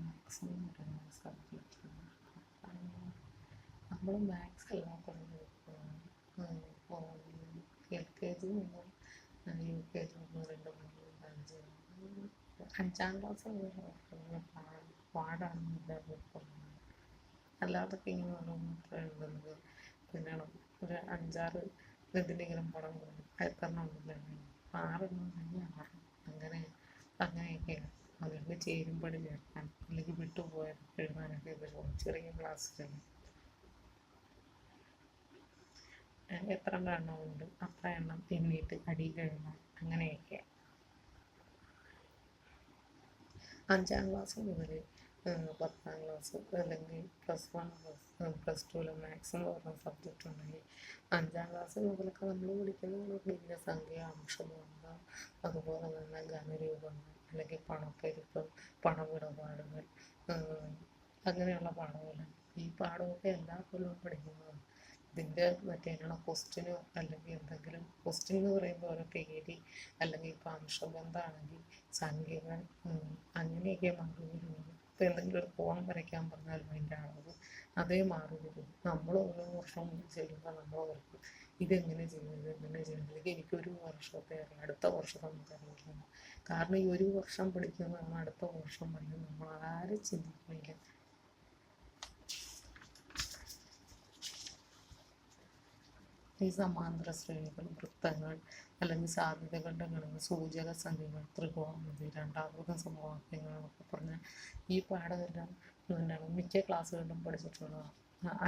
Maths എന്ന് പറയുന്ന subject നമ്മൾ മാത്സ് എല്ലാം എൽ കെ ജി മുതൽ യു കെ ജി 1, 2, 3, 5 5-ാം ക്ലാസ് വരെ പാടാണെന്ന് പറയുന്നത്. അല്ലാതൊക്കെ ഇങ്ങനെ ഓരോന്നത്ര എഴുതുന്നത്. പിന്നെ ഒരു 5-6 ഇതിലെങ്കിലും പടം കൊടുക്കും. എത്രണ്ണം ഉണ്ടെന്ന് 6 ഉണ്ടെങ്കിൽ 6 അങ്ങനെയൊക്കെയാണ്. അല്ലെങ്കിൽ ചേരുമ്പടി ചേർക്കാൻ അല്ലെങ്കിൽ വിട്ടുപോയാൽ എഴുതാനൊക്കെ ഇത് പോകും ചെറിയ ക്ലാസ്സിൽ. എത്ര എണ്ണം ഉണ്ട് അത്ര എണ്ണം എണ്ണീട്ട് അടിയിൽ എഴുതാൻ അങ്ങനെയൊക്കെ. 5-ാം ക്ലാസ് മുതൽ 10-ാം ക്ലാസ് അല്ലെങ്കിൽ +1 +2 മാത്സ് എന്ന് പറഞ്ഞ സബ്ജക്റ്റ് ഉണ്ടെങ്കിൽ 5-ാം ക്ലാസ് മുതലൊക്കെ നമ്മൾ പഠിക്കുന്ന ഭിന്നസംഖ്യ, അംശബന്ധ, അതുപോലെ തന്നെ ഘനരൂപങ്ങൾ അല്ലെങ്കിൽ പണപ്പെരുപ്പം, പണമിടപാടുകൾ, അങ്ങനെയുള്ള പാഠങ്ങൾ. ഈ പാഠമൊക്കെ എല്ലാ കൊല്ലവും പഠിക്കുന്നതാണ്. ഇതിൻ്റെ മറ്റേനാണ് ക്വസ്റ്റ്യനോ അല്ലെങ്കിൽ എന്തെങ്കിലും ക്വസ്റ്റ്യൻ എന്ന് പറയുമ്പോൾ ഓരോ പേര് അല്ലെങ്കിൽ ഇപ്പോൾ അംശബന്ധമാണെങ്കിൽ സംഖ്യകൾ അങ്ങനെയൊക്കെ മാറി വരുന്നത്. ഇപ്പോൾ എന്തെങ്കിലും ഒരു കോൺ വരയ്ക്കാൻ പറഞ്ഞാലും അതിൻ്റെ അളവ് അതേ മാറി വരും. നമ്മൾ ഓരോ വർഷം ചെയ്യുമ്പോൾ നമ്മൾ ഓർക്കും ഇതെങ്ങനെ ചെയ്യുന്നത് അല്ലെങ്കിൽ എനിക്കൊരു വർഷത്തെ അറിയാം, അടുത്ത വർഷം നമുക്കറിയില്ല. കാരണം ഈ ഒരു വർഷം പഠിക്കുന്നതാണ് അടുത്ത വർഷം പഠിക്കുന്നത് നമ്മൾ ആരും ചിന്തിക്കുന്നില്ല. ഈ സമാന്തര ശ്രേണികൾ, വൃത്തങ്ങൾ അല്ലെങ്കിൽ സാധ്യതകളുടെ ഗണങ്ങൾ, സൂചക സംഖ്യകൾ, ത്രികോണമിതി, രണ്ടാകൃത സമവാക്യങ്ങൾ എന്നൊക്കെ പറഞ്ഞാൽ ഈ പാഠമെല്ലാം മിക്ക ക്ലാസ്സുകളിലും പഠിച്ചിട്ടുള്ളതാണ്.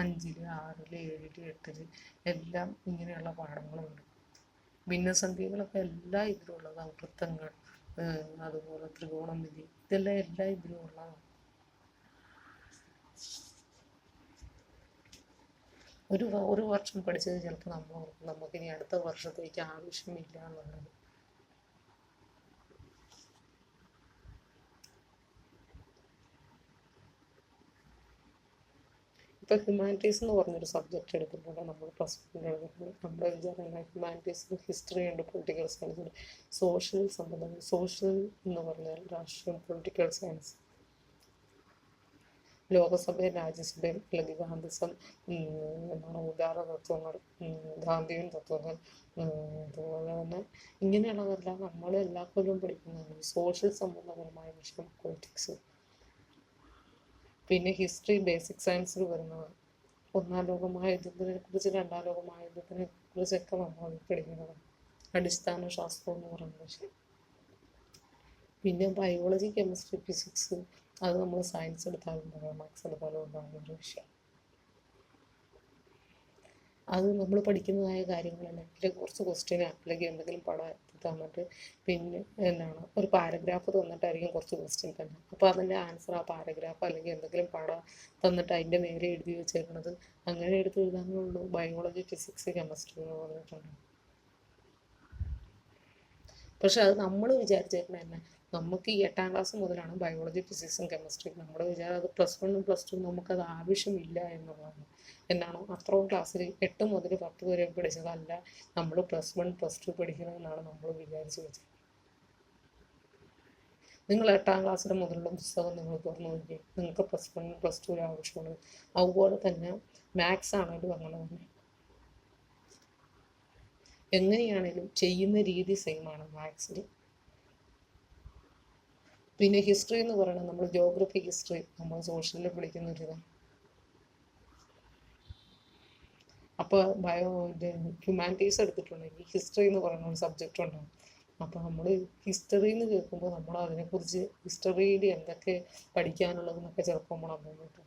5, 6, 7, 8 എല്ലാം ഇങ്ങനെയുള്ള പാഠങ്ങളുണ്ട്. ഭിന്നസംഖ്യകളൊക്കെ എല്ലാ ഇതിലുള്ളതാണ്. വൃത്തങ്ങൾ, അതുപോലെ ത്രികോണമിതി, ഇതെല്ലാം എല്ലാ ഇതിലും ഉള്ളതാണ്. ഒരു വർഷം പഠിച്ചത് ചിലപ്പോൾ നമുക്കിനി അടുത്ത വർഷത്തേക്ക് ആവശ്യമില്ല എന്നുള്ളത്. ഇപ്പോൾ ഹ്യൂമാനിറ്റീസ് എന്ന് പറഞ്ഞൊരു സബ്ജക്റ്റ് എടുത്തിട്ടുണ്ട് നമ്മൾ +1 എടുക്കുന്നത്. നമ്മുടെ വിചാരം ഹ്യൂമാനിറ്റീസിൽ ഹിസ്റ്ററി ഉണ്ട്, പൊളിറ്റിക്കൽ സയൻസ് ഉണ്ട്, സോഷ്യൽ സംബന്ധം. സോഷ്യൽ എന്ന് പറഞ്ഞാൽ രാഷ്ട്രീയം, പൊളിറ്റിക്കൽ സയൻസ്, ലോകസഭയും രാജ്യസഭയും അല്ലെങ്കിൽ ഗാന്ധിസം ഉദാര തത്വങ്ങൾ, ഗാന്ധിയൻ തത്വങ്ങൾ, അതുപോലെ തന്നെ ഇങ്ങനെയുള്ളതെല്ലാം നമ്മൾ എല്ലാ കൊല്ലവും പഠിക്കുന്നതാണ്. സോഷ്യൽ സംബന്ധപരമായ വിഷയം പൊളിറ്റിക്സ്. പിന്നെ ഹിസ്റ്ററി ബേസിക് സയൻസിൽ വരുന്നത് 1-ാം ലോകമഹായുദ്ധത്തിനെ കുറിച്ച് 2-ാം ലോകമഹായുദ്ധത്തിനെ കുറിച്ചൊക്കെ നമ്മൾ പഠിക്കുന്നത് അടിസ്ഥാന ശാസ്ത്രം എന്ന് പറയുന്ന വിഷയം. പിന്നെ ബയോളജി, കെമിസ്ട്രി, ഫിസിക്സ് അത് നമ്മൾ സയൻസ് എടുത്താലും ഉണ്ടാകാം, മാത്സ് എടുത്താലും ഉണ്ടാകുന്ന ഒരു വിഷയം. അത് നമ്മൾ പഠിക്കുന്നതായ കാര്യങ്ങളല്ലെങ്കിൽ കുറച്ച് ക്വസ്റ്റ്യന് അല്ലെങ്കിൽ എന്തെങ്കിലും പടം തന്നിട്ട് പിന്നെ ഒരു പാരഗ്രാഫ് തന്നിട്ടായിരിക്കും കുറച്ച് ക്വസ്റ്റ്യൻ തന്നെ. അപ്പോൾ അതിൻ്റെ ആൻസർ ആ പാരഗ്രാഫ് അല്ലെങ്കിൽ എന്തെങ്കിലും പടം തന്നിട്ട് അതിൻ്റെ നേരെ എഴുതി വെച്ചേക്കുന്നത് അങ്ങനെ എടുത്ത് എഴുതാനുള്ളൂ. ബയോളജി, ഫിസിക്സ്, കെമിസ്ട്രി എന്ന് പറഞ്ഞിട്ടുണ്ട്. പക്ഷെ അത് നമ്മൾ വിചാരിച്ചേക്കുന്നത് തന്നെ നമുക്ക് ഈ 8-ാം ക്ലാസ് മുതലാണ് ബയോളജി, ഫിസിക്സും കെമിസ്ട്രിയും. നമ്മുടെ വിചാരം അത് +1 +2 നമുക്കത് ആവശ്യമില്ല എന്നുള്ളതാണ്. എന്നാണോ അത്രയും ക്ലാസ്സിൽ 8 മുതൽ 10 വരെ പഠിച്ചതല്ല നമ്മൾ +1 +2 പഠിക്കണമെന്നാണ് നമ്മൾ വിചാരിച്ച് വെച്ചത്. നിങ്ങൾ 8-ാം ക്ലാസ്സിലെ മുതലുള്ള പുസ്തകം നിങ്ങൾ തുറന്നു നോക്കി, നിങ്ങൾക്ക് +1 +2 ആവശ്യമുള്ളത്. അതുപോലെ തന്നെ മാത്സ് ആണെങ്കിലും അങ്ങനെ തന്നെ. എങ്ങനെയാണേലും ചെയ്യുന്ന രീതി സെയിമാണ് മാത്സിൽ. പിന്നെ ഹിസ്റ്ററി എന്ന് പറയുന്നത് നമ്മൾ ജോഗ്രഫി, ഹിസ്റ്ററി നമ്മൾ സോഷ്യലിൽ പഠിക്കുന്ന ഒരിതാണ്. അപ്പോൾ ഹ്യൂമാനിറ്റീസ് എടുത്തിട്ടുണ്ടെങ്കിൽ ഹിസ്റ്ററി എന്ന് പറയുന്ന ഒരു സബ്ജക്റ്റ് ഉണ്ടാകും. അപ്പോൾ നമ്മൾ ഹിസ്റ്ററി എന്ന് കേൾക്കുമ്പോൾ നമ്മൾ അതിനെക്കുറിച്ച് ഹിസ്റ്ററിയിൽ എന്തൊക്കെ പഠിക്കാനുള്ളതെന്നൊക്കെ ചിലപ്പോൾ നമ്മൾ അറിഞ്ഞിട്ടുണ്ട്.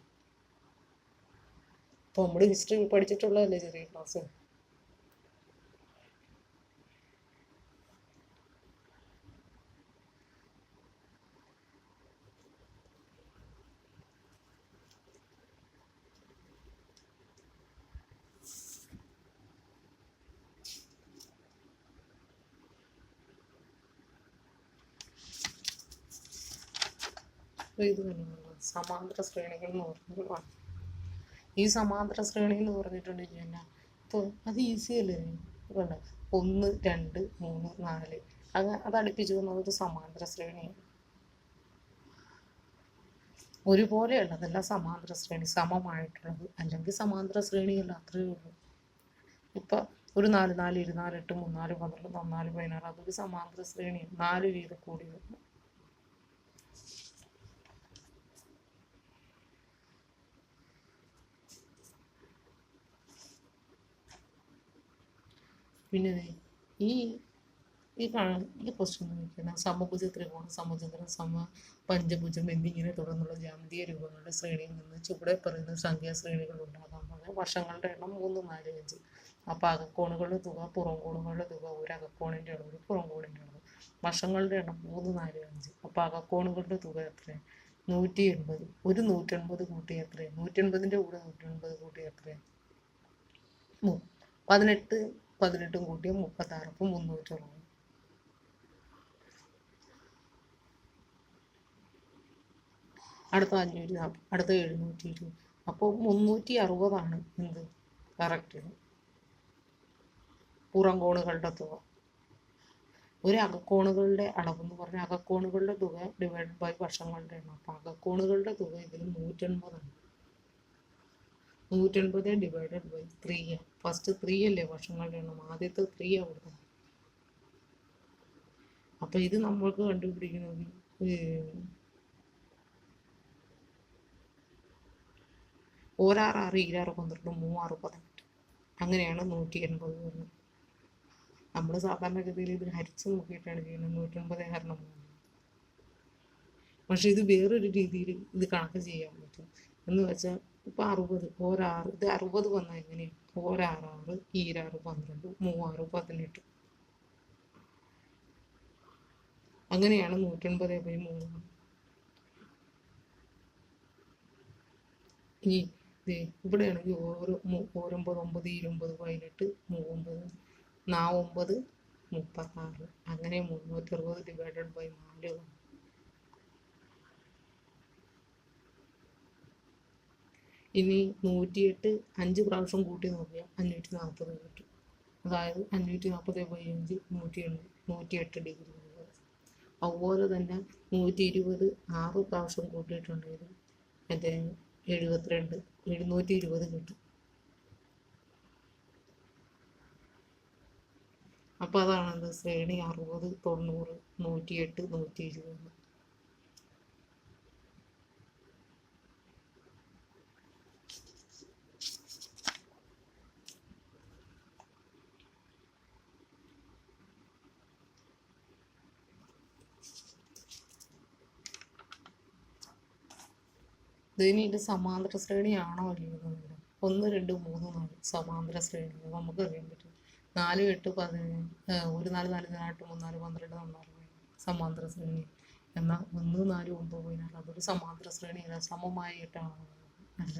അപ്പോൾ നമ്മൾ ഹിസ്റ്ററി പഠിച്ചിട്ടുള്ളതല്ലേ ചെറിയ ക്ലാസ്. ഇത് തന്നെയാണ് സമാന്തര ശ്രേണികൾ എന്ന് പറഞ്ഞത്. ഈ സമാന്തര ശ്രേണി എന്ന് പറഞ്ഞിട്ടുണ്ടെങ്കിൽ തന്നെ ഇപ്പോൾ അത് ഈസി അല്ലേ. വേണ്ട 1, 2, 3, 4 അത് അടുപ്പിച്ച് വന്നത് ഒരു സമാന്തര ശ്രേണിയാണ്. ഒരുപോലെയുള്ളതല്ല സമാന്തര ശ്രേണി, സമമായിട്ടുള്ളത്. അല്ലെങ്കിൽ സമാന്തര ശ്രേണിയല്ല, അത്രയേ ഉള്ളൂ. ഇപ്പൊ ഒരു 4 4 24 8 3 4 12 14 16 അതൊരു സമാന്തര ശ്രേണിയാണ്, 4 വീതം കൂടി വരുന്നു. പിന്നെ ഈ ഈ ക്വസ്റ്റ്യൻ നോക്കിയാൽ സമഭുജ ത്രികോണം, സമചതുരം, പഞ്ചഭുജം എന്നിങ്ങനെ തുടർന്നുള്ള ജ്യാമിതീയ രൂപങ്ങളുടെ ശ്രേണിയിൽ നിന്ന് ചുവടെ പറയുന്ന സംഖ്യാശ്രേണികൾ ഉണ്ടാകാൻ പറഞ്ഞാൽ വർഷങ്ങളുടെ എണ്ണം 3 4 5. അപ്പോൾ അകക്കോണുകളുടെ തുക, പുറം കോണുകളുടെ തുക, ഒരു അകക്കോണിൻ്റെ അളവ്, പുറം കോണിൻ്റെ അളവ്. വർഷങ്ങളുടെ എണ്ണം 3 4 5. അപ്പോൾ അകക്കോണുകളുടെ തുക എത്രയാണ്? 180. ഒരു 180 കൂട്ടി എത്രയാണ്? 180ൻ്റെ കൂടെ 180 കൂട്ടി എത്രയാണ്? 18 18 കൂട്ടിയ 36. അപ്പോൾ 360. അടുത്ത 540, അടുത്ത 720. അപ്പോൾ 360 എന്ത് കറക്റ്റ് പുറം കോണുകളുടെ തുക. ഒരു അകക്കോണുകളുടെ അളവെന്ന് പറഞ്ഞാൽ അകക്കോണുകളുടെ തുക ഡിവൈഡഡ് ബൈ വർഷങ്ങളുടെ എണ്ണം. അപ്പോൾ അകക്കോണുകളുടെ തുക ഇതിൽ 180. 180 ഡിവൈഡഡ് ബൈ 3. ഫസ്റ്റ് 3 അല്ലേ വർഷങ്ങളുടെ എണ്ണം, ആദ്യത്തെ 3 കൊടുക്കണം. അപ്പം ഇത് നമ്മൾക്ക് കണ്ടുപിടിക്കുന്നത് 1 6 6 2 6 12 3 6 18. അങ്ങനെയാണ് 180 വരുന്നത്. നമ്മൾ സാധാരണഗതിയിൽ ഇത് ഹരിച്ച് നോക്കിയിട്ടാണ് ചെയ്യുന്നത്, 180 ഹരണം 3. പക്ഷെ ഇത് വേറൊരു രീതിയിൽ ഇത് കണക്ക് ചെയ്യാൻ പറ്റും. എന്ന് വെച്ചാൽ ഇപ്പം 60 1 6 ഇത് 60 വന്നാൽ എങ്ങനെയാണ്? 1 6 6 2 6 12 3 6 18. അങ്ങനെയാണ് 180/3. ഇനി ഇവിടെയാണെങ്കിൽ 9 9 9 20 18 39 49 36. അങ്ങനെ 360 ഡിവൈഡഡ് ബൈ 4. ഇനി 108 5 പ്രാവശ്യം കൂട്ടി നോക്കിയാൽ 540 കിട്ടും. അതായത് 540/5 108 ഡിഗ്രി. അതുപോലെ തന്നെ 120 6 പ്രാവശ്യം കൂട്ടിയിട്ടുണ്ടെങ്കിൽ മറ്റേ 72 720 കിട്ടും. അപ്പോൾ അതാണത് ശ്രേണി 60 90 108 120. ഇതിന് സമാന്തര ശ്രേണിയാണോ അല്ലയോ? 1 2 3 4 സമാന്തര ശ്രേണി നമുക്ക് അറിയാൻ പറ്റും. 4 8 11 1 4 4 8 3 4 12 14 സമാന്തര ശ്രേണി. എന്നാൽ 1 4 9 16 അതൊരു സമാന്തര ശ്രേണിയല്ല, സമമായിട്ടാണ് അല്ല.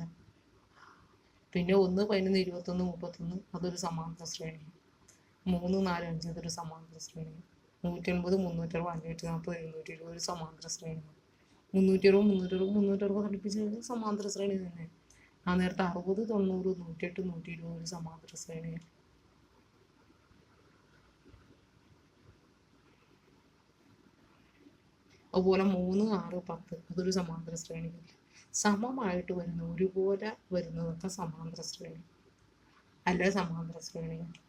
പിന്നെ 1 11 21 31 അതൊരു സമാന്തര ശ്രേണിയാണ്. 3 4 5 അതൊരു സമാന്തര ശ്രേണിയാണ്. 180 360 540 720 ഒരു സമാന്തര ശ്രേണിയാണ്. 360 360 ഘടിപ്പിച്ച് സമാന്തര ശ്രേണി തന്നെ. ആ നേരത്തെ 60 90 108 120 ഒരു സമാന്തര ശ്രേണിയാണ്. അതുപോലെ 3 6 10 അതൊരു സമാന്തര ശ്രേണിയല്ല. സമമായിട്ട് വരുന്ന ഒരുപോലെ വരുന്നതൊക്കെ സമാന്തര ശ്രേണി അല്ല, സമാന്തര ശ്രേണിയാണ്.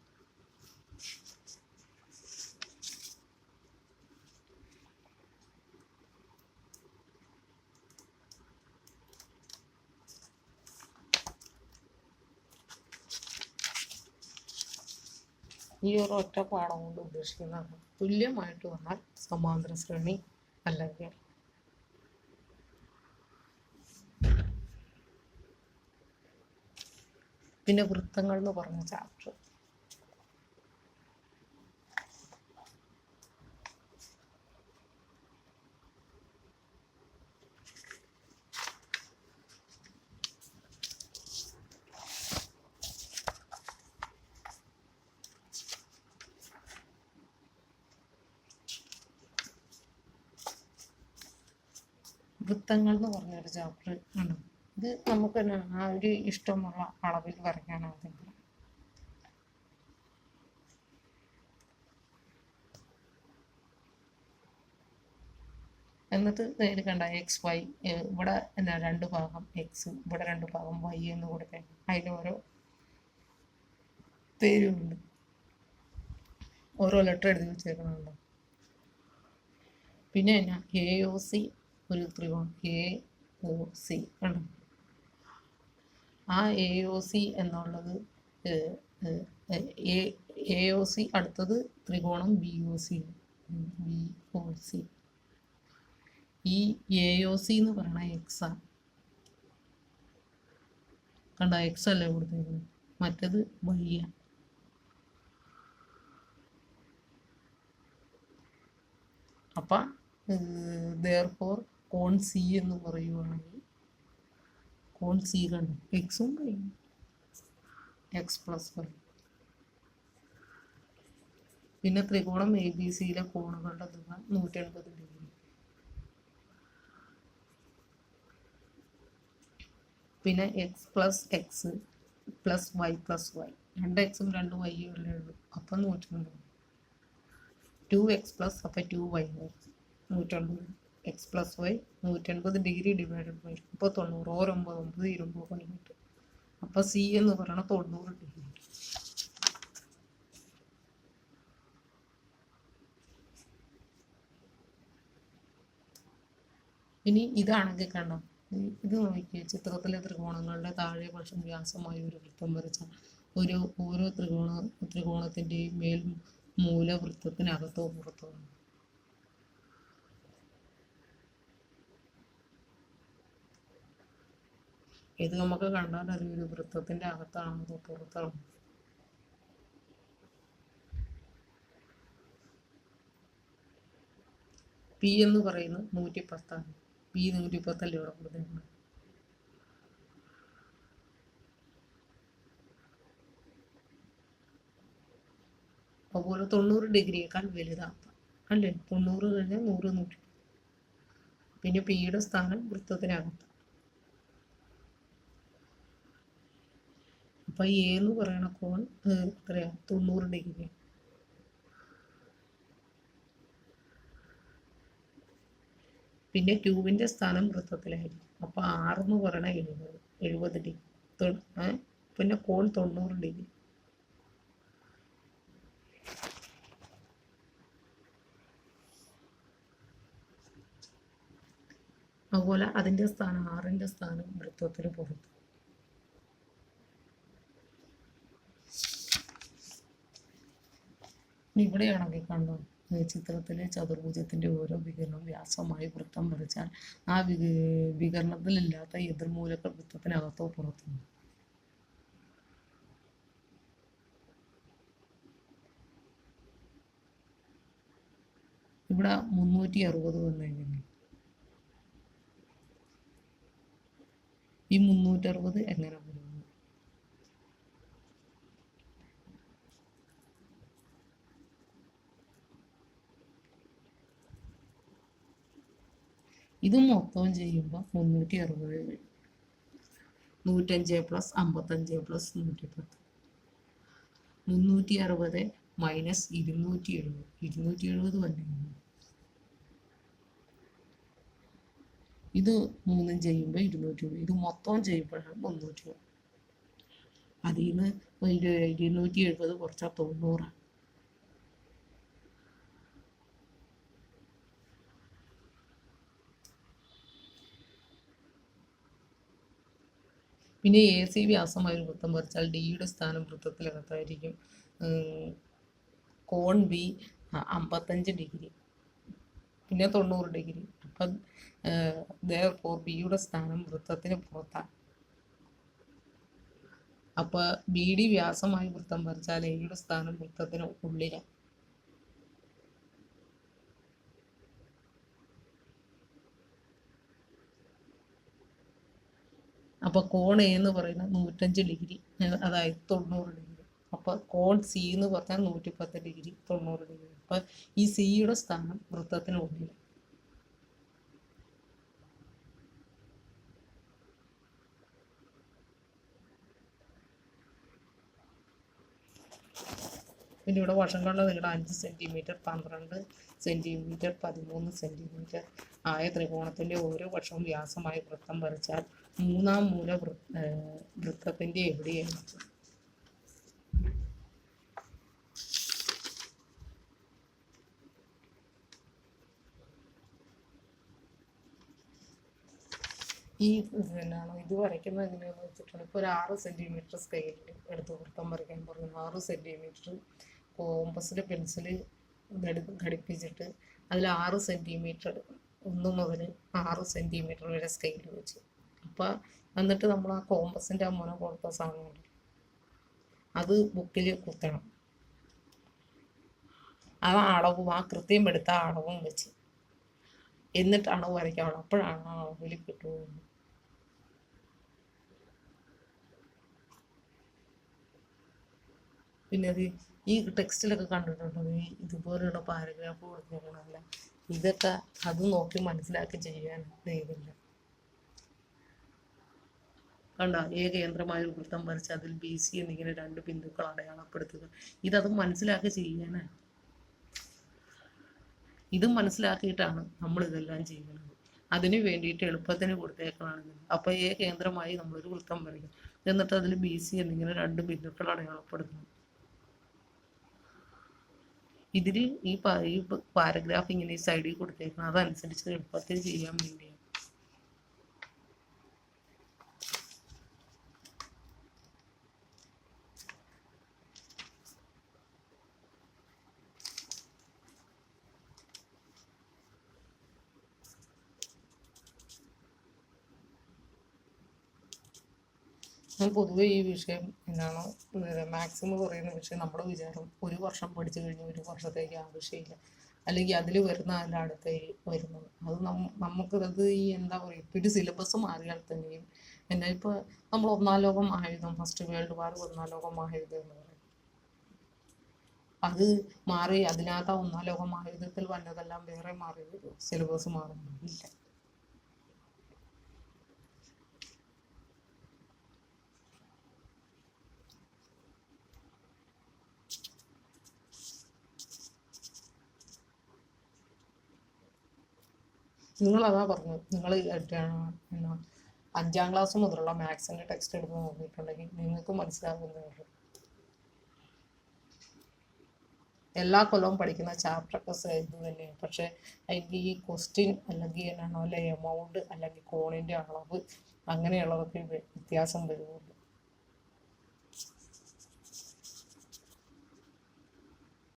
ഈ ഒരു ഒറ്റ പാഠം കൊണ്ട് ഉദ്ദേശിക്കുന്നതാണ് തുല്യമായിട്ട് വന്നാൽ സമാന്തര ശ്രേണി അല്ലെങ്കിൽ. പിന്നെ വൃത്തങ്ങൾ എന്ന് പറഞ്ഞ ചാപ്റ്റർ. വൃത്തങ്ങൾ എന്ന് പറഞ്ഞൊരു ചാപ്റ്റർ ആണ്. ഇത് നമുക്ക് ആ ഒരു ഇഷ്ടമുള്ള അളവിൽ വരയ്ക്കാനാകും. എന്നിട്ട് നേരെ കണ്ട എക്സ് വൈ, ഇവിടെ എന്നാ 2 ഭാഗം എക്സ്, ഇവിടെ 2 ഭാഗം വൈ എന്ന് കൊടുത്തേക്കാം. അതിന് ഓരോ പേരുണ്ട്, ഓരോ ലെറ്റർ എഴുതി വെച്ചേക്കണുണ്ടോ. പിന്നെ എന്നാ എ ഒ സി ഒരു ത്രികോണം എ ഒ സി കണ്ടോ. ആ എ ഒ സി എന്നുള്ളത് എ ഒ സി അടുത്തത് ത്രികോണം B O C. B O C ഈ എ ഒ സി എന്ന് പറയണ എക്സാ കണ്ട, എക്സ് അല്ലേ കൊടുത്തേക്കുന്നത്, മറ്റത് വൈ. അപ്പം therefore കോൺ സി എന്ന് പറയുവാണെങ്കിൽ കോൺ സി കണ്ടു എക്സും വൈ, എക്സ് പ്ലസ് വൈ. പിന്നെ ത്രികോണം എ ബി സിയിലെ കോണുകളുടെ തുക 180 ഡിഗ്രി. പിന്നെ x plus x plus y plus y, 2 എക്സും 2 വൈയും അല്ലേ ഉള്ളൂ, അപ്പം 180. 2x പ്ലസ് അപ്പം 2y 180. X plus y 180 degree divided by, അപ്പോൾ 90, ഓരോ 9 20 18. അപ്പം സി എന്ന് പറയണ 90 ഡിഗ്രി. ഇനി ഇതാണെങ്കിൽ കണ്ടോ, ഇത് നോക്കിയേ, ചിത്രത്തിലെ ത്രികോണങ്ങളുടെ താഴെ പക്ഷം വ്യാസമായ ഒരു വൃത്തം വരച്ചാൽ ഓരോ ത്രികോണത്തിൻ്റെയും മേൽ മൂല വൃത്തത്തിനകത്തോ പുറത്തോ ആണ്. ഇത് നമുക്ക് കണ്ടാൽ അറിയാം ഒരു വൃത്തത്തിൻ്റെ അകത്താണോ അതോ പുറത്താണോ. പി എന്ന് പറയുന്നത് 110 ആണ്. പി 110 അല്ലേ ഇവിടെ കൊടുത്തിട്ടുണ്ട്. അതുപോലെ 90 ഡിഗ്രിയേക്കാൾ വലുതാക്കാം അല്ലേ, 90 കഴിഞ്ഞാൽ 100 100. പിന്നെ പിയുടെ സ്ഥാനം വൃത്തത്തിനകത്ത്. അപ്പൊ എ എന്ന് പറയുന്ന കോൺ എത്രയാ, 90 ഡിഗ്രി. പിന്നെ ക്യൂബിന്റെ സ്ഥാനം വൃത്തത്തിലായിരിക്കും. അപ്പൊ 6 എന്ന് പറയണ 70 ഡിഗ്രി. പിന്നെ കോൺ 90 ഡിഗ്രി. അതുപോലെ അതിന്റെ സ്ഥാനം 6ന്റെ സ്ഥാനം വൃത്തത്തിന് പുറത്ത്. ഇവിടെയാണെങ്കിൽ കണ്ടോ, ചിത്രത്തിലെ ചതുർഭുജത്തിന്റെ ഓരോ വികരണം വ്യാസമായി വൃത്തം വരച്ചാൽ ആ വികരണത്തിലില്ലാത്ത എതിർമൂലകൾ വൃത്തത്തിനകത്തോ പുറത്തോ. ഇവിടെ 360 വന്നെങ്ങനെ, ഈ 360 എങ്ങനെ വരും. ഇത് മൊത്തം ചെയ്യുമ്പോൾ 360 വരും. 105 പ്ലസ് 55 പ്ലസ് 110, 360 മൈനസ് 270, 270 വന്നു. ഇത് 3 ചെയ്യുമ്പോൾ 270, ഇത് മൊത്തം ചെയ്യുമ്പോഴാണ് 300. അതിൽ നിന്ന് 270 കുറച്ചാൽ 90. പിന്നെ എ സി വ്യാസമായ ഒരു വൃത്തം വരച്ചാൽ ഡിയുടെ സ്ഥാനം വൃത്തത്തിനകത്തായിരിക്കും. കോൺ ബി 55 ഡിഗ്രി, പിന്നെ 90 ഡിഗ്രി. അപ്പം therefore ബിയുടെ സ്ഥാനം വൃത്തത്തിന് പുറത്താണ്. അപ്പൊ ബി ഡി വ്യാസമായി വൃത്തം വരച്ചാൽ എയുടെ സ്ഥാനം വൃത്തത്തിന് ഉള്ളിലാണ്. അപ്പൊ കോൺ എ എന്ന് പറയുന്നത് 105 ഡിഗ്രി, അതായത് 90 ഡിഗ്രി. അപ്പൊ കോൺ സി എന്ന് പറഞ്ഞാൽ 110 ഡിഗ്രി, 90 ഡിഗ്രി. അപ്പൊ ഈ സിയുടെ സ്ഥാനം വൃത്തത്തിന് ഉള്ളിൽ. പിന്നെ ഇവിടെ വശങ്ങളുടെ നീളം 5 സെൻറ്റിമീറ്റർ, 12 സെൻറ്റിമീറ്റർ, 13 സെൻറ്റിമീറ്റർ ആയ ത്രികോണത്തിൻ്റെ ഓരോ വശവും വ്യാസമായി വൃത്തം വരച്ചാൽ മൂന്നാം മൂല വൃത്തത്തിൻ്റെ എവിടെയായിരിക്കും? ഈ എന്നാണ് ഇത് വരയ്ക്കുന്നത് എങ്ങനെയാണെന്ന് വെച്ചിട്ടുണ്ടെങ്കിൽ ഇപ്പോൾ ഒരു 6 സെൻറ്റിമീറ്റർ സ്കെയിലിൽ എടുത്ത് വൃത്തം വരയ്ക്കാൻ പറഞ്ഞു. 6 സെൻറ്റിമീറ്റർ കോമ്പസിൽ പെൻസിൽ ഘടിപ്പിച്ചിട്ട് അതിൽ 6 സെൻറ്റിമീറ്റർ 1 മുതൽ 6 സെൻറ്റിമീറ്റർ വരെ സ്കെയിൽ വെച്ച് അപ്പോൾ എന്നിട്ട് നമ്മൾ ആ കോമ്പസിൻ്റെ ആ മുന കൊടുത്ത സാധനമുണ്ട് അത് ബുക്കിൽ കുത്തണം. ആ അളവും ആ കൃത്യം എടുത്ത അളവും വെച്ച് എന്നിട്ട് അളവ് വരയ്ക്കാവുള്ളൂ. അപ്പോഴാണ് ആ അളവിൽ കിട്ടുള്ളൂ. പിന്നെ അത് ഈ ടെക്സ്റ്റിലൊക്കെ കണ്ടിട്ടുണ്ടോ ഇതുപോലെയുള്ള പാരഗ്രാഫ് കൊടുത്തിരിക്കണമല്ല, ഇതൊക്കെ അത് നോക്കി മനസ്സിലാക്കി ചെയ്യാൻ ഇതില്ല. കണ്ട ഏകേന്ദ്രമായ ഒരു വൃത്തം വരച്ച് അതിൽ BC എന്നിങ്ങനെ 2 ബിന്ദുക്കൾ അടയാളപ്പെടുത്തുക. ഇതത് മനസ്സിലാക്കി ചെയ്യാനാണ്. ഇതും മനസ്സിലാക്കിയിട്ടാണ് നമ്മൾ ഇതെല്ലാം ചെയ്യുന്നത്. അതിന് വേണ്ടിയിട്ട് എളുപ്പത്തിന് കൊടുത്തേക്കാണ്. അപ്പോൾ കേന്ദ്രമായി നമ്മളൊരു വൃത്തം വരയ്ക്കും. എന്നിട്ട് അതിൽ BC എന്നിങ്ങനെ 2 ബിന്ദുക്കൾ അടയാളപ്പെടുത്തണം. ഇതിൽ ഈ പാരഗ്രാഫ് ഇങ്ങനെ ഈ സൈഡിൽ കൊടുത്തേക്കണം. അതനുസരിച്ച് എളുപ്പത്തിൽ ചെയ്യാൻ വേണ്ടിയാണ്. പൊതുവെ ഈ വിഷയം എന്നാണ് മാക്സിമം പറയുന്ന വിഷയം നമ്മുടെ വിചാരം ഒരു വർഷം പഠിച്ചു കഴിഞ്ഞ് ഒരു വർഷത്തേക്ക് ആവശ്യമില്ല, അല്ലെങ്കിൽ അതിൽ വരുന്ന അതിൻ്റെ അടുത്തേക്ക് വരുന്നത്. അത് നമുക്കത് ഈ എന്താ പറയുക, ഇപ്പോൾ ഒരു സിലബസ് മാറിയാൽ തന്നെയും എന്നാൽ ഇപ്പോൾ നമ്മൾ 1-ാം ലോക മഹായുദ്ധം, ഫസ്റ്റ് വേൾഡ് വാർ 1-ാം ലോക മഹായുദ്ധം എന്ന് പറയും, അത് മാറി അതിനകത്ത് 1-ാം ലോക മഹായുദ്ധത്തിൽ വന്നതെല്ലാം വേറെ മാറി സിലബസ് മാറുന്നില്ല. നിങ്ങളതാ പറഞ്ഞത്. നിങ്ങൾ എന്നാ 5-ാം ക്ലാസ് മുതലുള്ള മാത്സിൻ്റെ ടെക്സ്റ്റ് എടുത്ത് നോക്കിയിട്ടുണ്ടെങ്കിൽ നിങ്ങൾക്ക് മനസ്സിലാകുന്നതാണ്. എല്ലാ കൊല്ലവും പഠിക്കുന്ന ചാപ്റ്ററൊക്കെ ഇത് തന്നെയാണ്. പക്ഷേ അതിൻ്റെ ഈ ക്വസ്റ്റ്യൻ അല്ലെങ്കിൽ എന്നാണോ അല്ലെ എമൗണ്ട് അല്ലെങ്കിൽ കോണിൻ്റെ അളവ് അങ്ങനെയുള്ളതൊക്കെ വ്യത്യാസം വരുന്നുള്ളൂ.